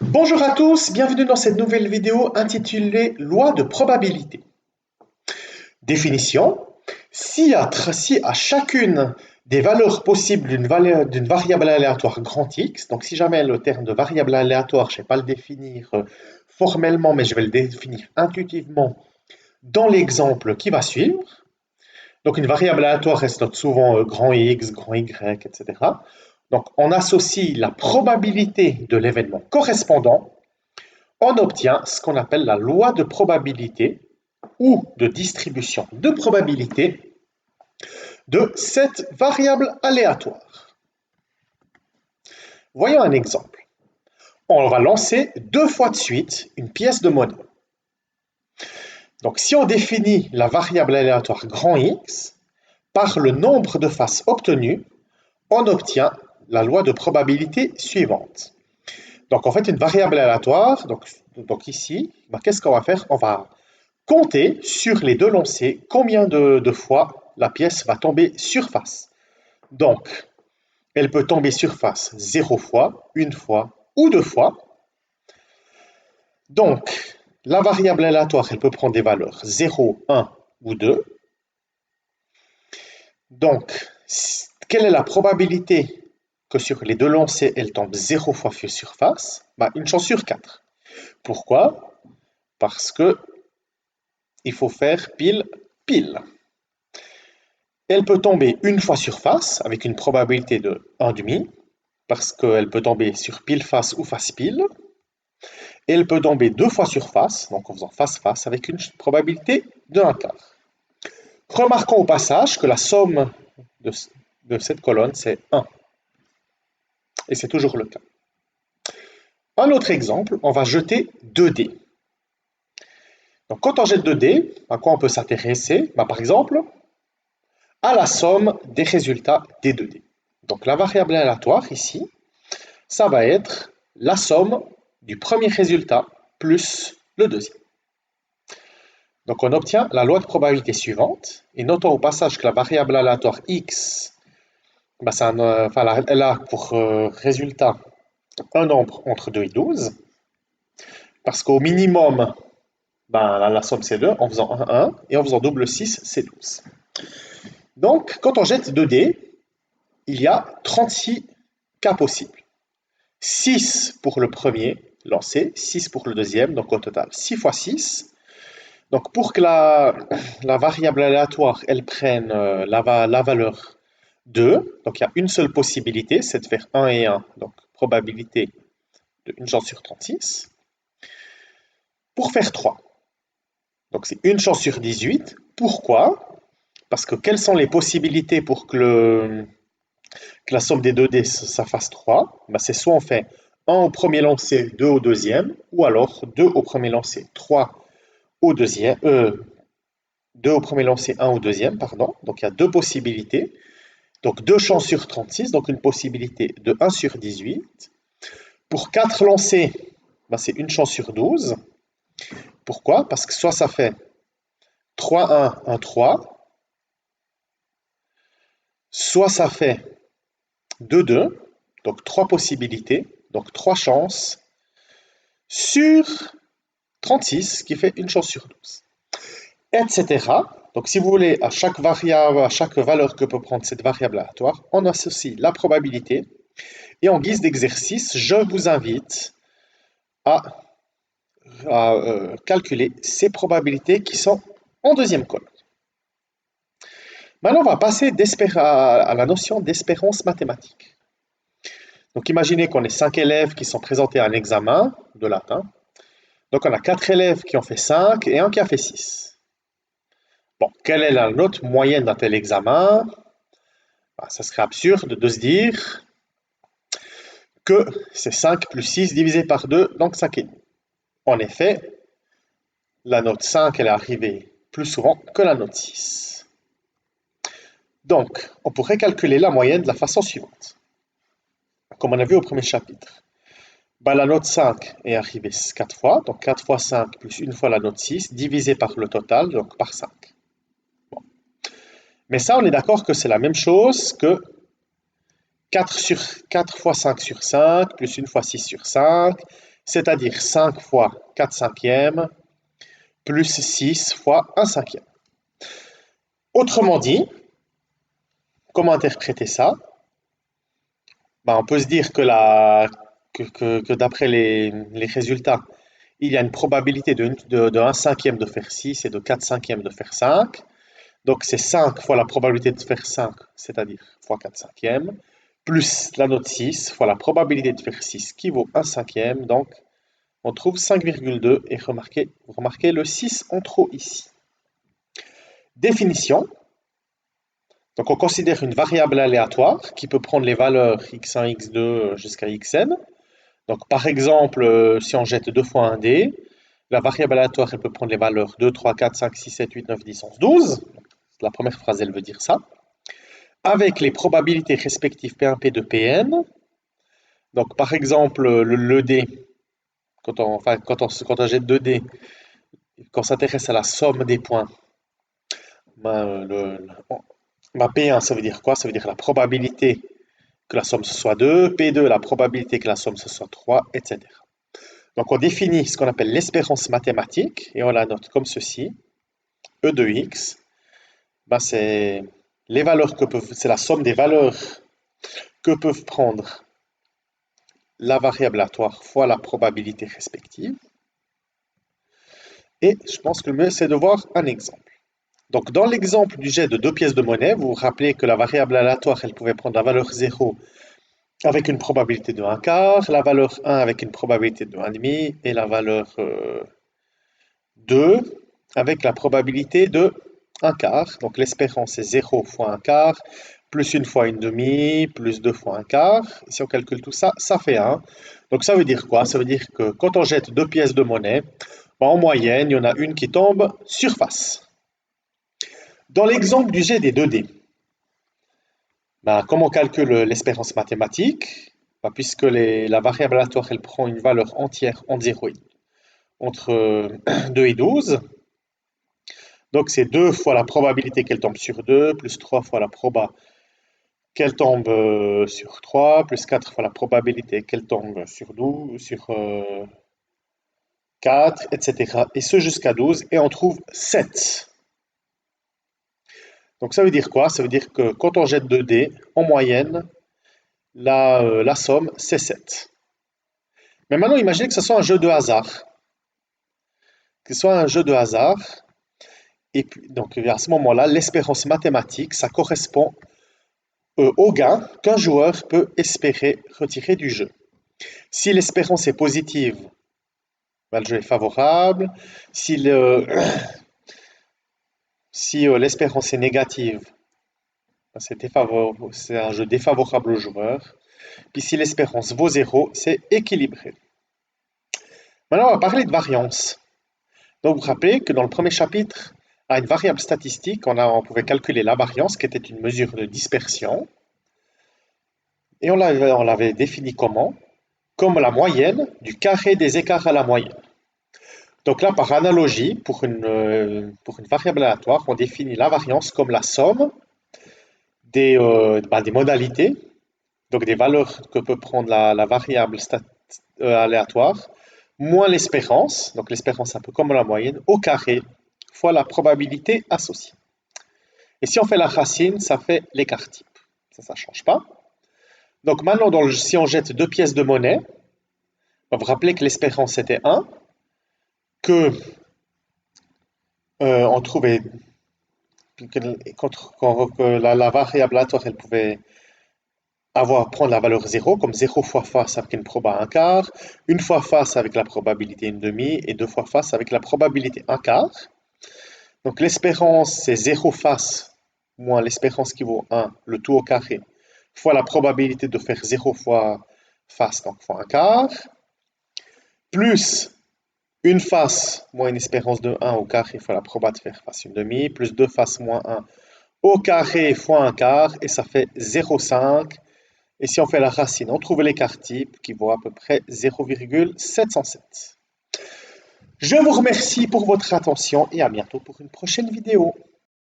Bonjour à tous, bienvenue dans cette nouvelle vidéo intitulée Loi de probabilité. Définition. Si à chacune des valeurs possibles d'une variable aléatoire grand X, donc si jamais le terme de variable aléatoire, je ne sais pas le définir formellement, mais je vais le définir intuitivement dans l'exemple qui va suivre. Donc une variable aléatoire reste souvent grand X, grand Y, etc. Donc on associe la probabilité de l'événement correspondant, on obtient ce qu'on appelle la loi de probabilité ou de distribution de probabilité de cette variable aléatoire. Voyons un exemple. On va lancer 2 fois de suite une pièce de monnaie. Donc si on définit la variable aléatoire grand X par le nombre de faces obtenues, on obtient la loi de probabilité suivante. Donc en fait une variable aléatoire, donc ici, qu'est-ce qu'on va faire? On va compter sur les 2 lancers combien de fois la pièce va tomber sur face. Donc, elle peut tomber sur face 0 fois, 1 fois ou 2 fois. Donc, la variable aléatoire, elle peut prendre des valeurs 0, 1 ou 2. Donc, quelle est la probabilité que sur les 2 lancers, elle tombe 0 fois sur face? Une chance sur 4. Pourquoi? Parce que il faut faire pile, pile. Elle peut tomber 1 fois sur face avec une probabilité de 1,5 parce qu'elle peut tomber sur pile face ou face pile. Et elle peut tomber 2 fois sur face, donc en faisant face-face, avec une probabilité de 1/4. Remarquons au passage que la somme de cette colonne, c'est 1. Et c'est toujours le cas. Un autre exemple, on va jeter 2 dés. Donc quand on jette 2 dés, à quoi on peut s'intéresser? Par exemple, à la somme des résultats des 2 dés. Donc la variable aléatoire ici, ça va être la somme du premier résultat plus le deuxième. Donc on obtient la loi de probabilité suivante, et notons au passage que la variable aléatoire x, elle a pour résultat un nombre entre 2 et 12, parce qu'au minimum, la somme c'est 2, en faisant 1, 1, et en faisant double 6, c'est 12. Donc quand on jette 2 dés, il y a 36 cas possibles. 6 pour le premier lancé, 6 pour le deuxième, donc au total 6 fois 6. Donc pour que la variable aléatoire, elle prenne la valeur 2, donc il y a une seule possibilité, c'est de faire 1 et 1, donc probabilité de 1 chance sur 36. Pour faire 3, donc c'est 1 chance sur 18. Pourquoi? Parce que quelles sont les possibilités pour que la somme des 2 dés, ça fasse 3? C'est soit on fait 1 au premier lancer, 2 au deuxième, ou alors 2 au premier lancer, 3 au deuxième, 2 au premier lancer, 1 au deuxième, pardon. Donc il y a 2 possibilités. Donc 2 chances sur 36, donc une possibilité de 1 sur 18. Pour 4 lancers, c'est 1 chance sur 12. Pourquoi? Parce que soit ça fait 3, 1, 1, 3, soit ça fait 2, 2, donc 3 possibilités, donc 3 chances sur 36, qui fait 1 chance sur 12, etc. Donc si vous voulez, à chaque variable, à chaque valeur que peut prendre cette variable aléatoire, on associe la probabilité. Et en guise d'exercice, je vous invite à calculer ces probabilités qui sont en deuxième colonne. Maintenant, on va passer à la notion d'espérance mathématique. Donc imaginez qu'on ait 5 élèves qui sont présentés à un examen de latin. Donc on a 4 élèves qui ont fait 5 et un qui a fait 6. Bon, quelle est la note moyenne d'un tel examen? Ça serait absurde de se dire que c'est 5 plus 6 divisé par 2, donc 5,5. En effet, la note 5, elle est arrivée plus souvent que la note 6. Donc, on pourrait calculer la moyenne de la façon suivante. Comme on a vu au premier chapitre. La note 5 est arrivée 4 fois, donc 4 fois 5 plus 1 fois la note 6, divisé par le total, donc par 5. Bon. Mais ça, on est d'accord que c'est la même chose que 4 fois 5 sur 5, plus 1 fois 6 sur 5, c'est-à-dire 5 fois 4 cinquièmes plus 6 fois 1 cinquième. Autrement dit, comment interpréter ça? Ben, on peut se dire que d'après les résultats, il y a une probabilité de 1 cinquième de faire 6 et de 4 cinquièmes de faire 5. Donc c'est 5 fois la probabilité de faire 5, c'est-à-dire fois 4 cinquièmes, plus la note 6 fois la probabilité de faire 6 qui vaut 1 cinquième. Donc on trouve 5,2 et vous remarquez le 6 en trop ici. Définition. Donc on considère une variable aléatoire qui peut prendre les valeurs x1, x2 jusqu'à xn. Donc par exemple, si on jette 2 fois un dé, la variable aléatoire elle peut prendre les valeurs 2, 3, 4, 5, 6, 7, 8, 9, 10, 11, 12. La première phrase elle veut dire ça. Avec les probabilités respectives P1, P2, Pn. Donc par exemple, le dé, quand on jette 2 dés, quand on s'intéresse à la somme des points, ben, P1 ça veut dire quoi? Ça veut dire la probabilité que la somme ce soit 2, P2 la probabilité que la somme ce soit 3, etc. Donc on définit ce qu'on appelle l'espérance mathématique et on la note comme ceci. E de x, ben c'est la somme des valeurs que peuvent prendre la variable aléatoire fois la probabilité respective. Et je pense que le mieux c'est de voir un exemple. Donc dans l'exemple du jet de 2 pièces de monnaie, vous vous rappelez que la variable aléatoire elle pouvait prendre la valeur 0 avec une probabilité de 1 quart, la valeur 1 avec une probabilité de 1,5 et la valeur 2 avec la probabilité de 1 quart. Donc l'espérance est 0 fois 1 quart, plus 1 fois 1,5, plus 2 fois 1 quart. Si on calcule tout ça, ça fait 1. Donc ça veut dire quoi? Ça veut dire que quand on jette 2 pièces de monnaie, en moyenne, il y en a une qui tombe sur face. Dans l'exemple du jet des 2 dés, comment on calcule l'espérance mathématique? Puisque la variable aléatoire elle prend une valeur entière entre 0 et entre 2 et 12. Donc c'est 2 fois la probabilité qu'elle tombe sur 2, plus 3 fois la proba qu'elle tombe sur 3, plus 4 fois la probabilité qu'elle tombe sur 12, sur 4, etc. Et ce jusqu'à 12, et on trouve 7. Donc ça veut dire quoi? Ça veut dire que quand on jette 2 dés, en moyenne, la somme, c'est 7. Mais maintenant, imaginez que ce soit un jeu de hasard. Que ce soit un jeu de hasard. Et puis, donc à ce moment-là, l'espérance mathématique, ça correspond au gain qu'un joueur peut espérer retirer du jeu. Si l'espérance est positive, le jeu est favorable. Si l'espérance est négative, c'est un jeu défavorable au joueur. Puis si l'espérance vaut 0, c'est équilibré. Maintenant, on va parler de variance. Donc, vous vous rappelez que dans le premier chapitre, à une variable statistique, on pouvait calculer la variance, qui était une mesure de dispersion. Et on l'avait défini comment? Comme la moyenne du carré des écarts à la moyenne. Donc là, par analogie, pour une variable aléatoire, on définit la variance comme la somme des modalités, donc des valeurs que peut prendre la variable aléatoire, moins l'espérance, donc l'espérance un peu comme la moyenne, au carré, fois la probabilité associée. Et si on fait la racine, ça fait l'écart type. Ça ne change pas. Donc maintenant, si on jette 2 pièces de monnaie, vous vous rappelez que l'espérance était 1, que on trouvait que la variable aléatoire, elle pouvait prendre la valeur 0, comme 0 fois face avec une proba 1 quart, une fois face avec la probabilité 1,5 et 2 fois face avec la probabilité 1 quart. Donc l'espérance, c'est 0 face moins l'espérance qui vaut 1, le tout au carré, fois la probabilité de faire 0 fois face, donc fois 1 quart, plus une face moins une espérance de 1 au carré fois la proba de faire face 1,5, plus 2 faces moins 1 au carré fois 1 quart, et ça fait 0,5. Et si on fait la racine, on trouve l'écart type qui vaut à peu près 0,707. Je vous remercie pour votre attention et à bientôt pour une prochaine vidéo.